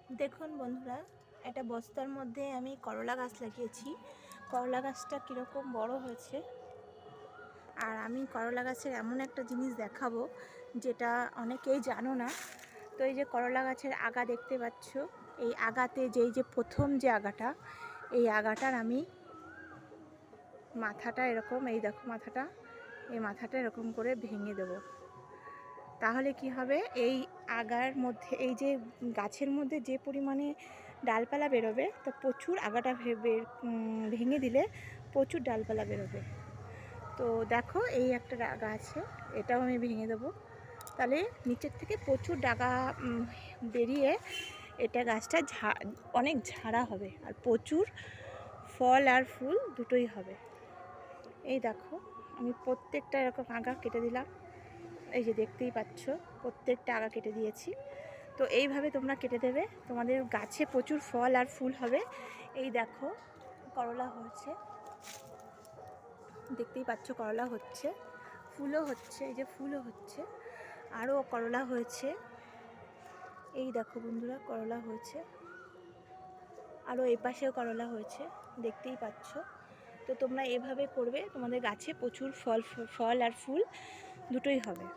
দেখুন বন্ধুরা, একটা বস্তার মধ্যে আমি করলা গাছ লাগিয়েছি। করলা গাছটা কীরকম বড় হয়েছে। আর আমি করলা গাছের এমন একটা জিনিস দেখাবো যেটা অনেকেই জানো না। তো এই যে করলা গাছের আগা দেখতে পাচ্ছ, এই আগাতে যে প্রথম যে আগাটা, এই আগাটার আমি মাথাটা এরকম, এই দেখো মাথাটা, এই মাথাটা এরকম করে ভেঙে দেবো। তাহলে কি হবে, এই আগার মধ্যে, এই যে গাছের মধ্যে যে পরিমাণে ডালপালা বেরোবে, তো প্রচুর আগাটা ভেঙে দিলে প্রচুর ডালপালা বেরোবে। তো দেখো এই একটা আগা আছে, এটাও আমি ভেঙে দেবো। তাহলে নিচের থেকে প্রচুর ডাগা বেরিয়ে এটা গাছটা অনেক ঝাড়া হবে, আর প্রচুর ফল আর ফুল দুটোই হবে। এই দেখো আমি প্রত্যেকটা এরকম আগা কেটে দিলাম। এই যে দেখতেই পাচ্ছ, প্রত্যেকটা আগা কেটে দিয়েছি। তো এইভাবে তোমরা কেটে দেবে, তোমাদের গাছে প্রচুর ফল আর ফুল হবে। এই দেখো করলা হয়েছে, দেখতেই পাচ্ছ করলা হচ্ছে, ফুলও হচ্ছে, এই যে ফুলও হচ্ছে, আরও করলা হয়েছে। এই দেখো বন্ধুরা, করলা হয়েছে, আরও এই পাশেও করলা হয়েছে, দেখতেই পাচ্ছ। তো তোমরা এভাবে করবে, তোমাদের গাছে প্রচুর ফল আর ফুল দুটোই হবে।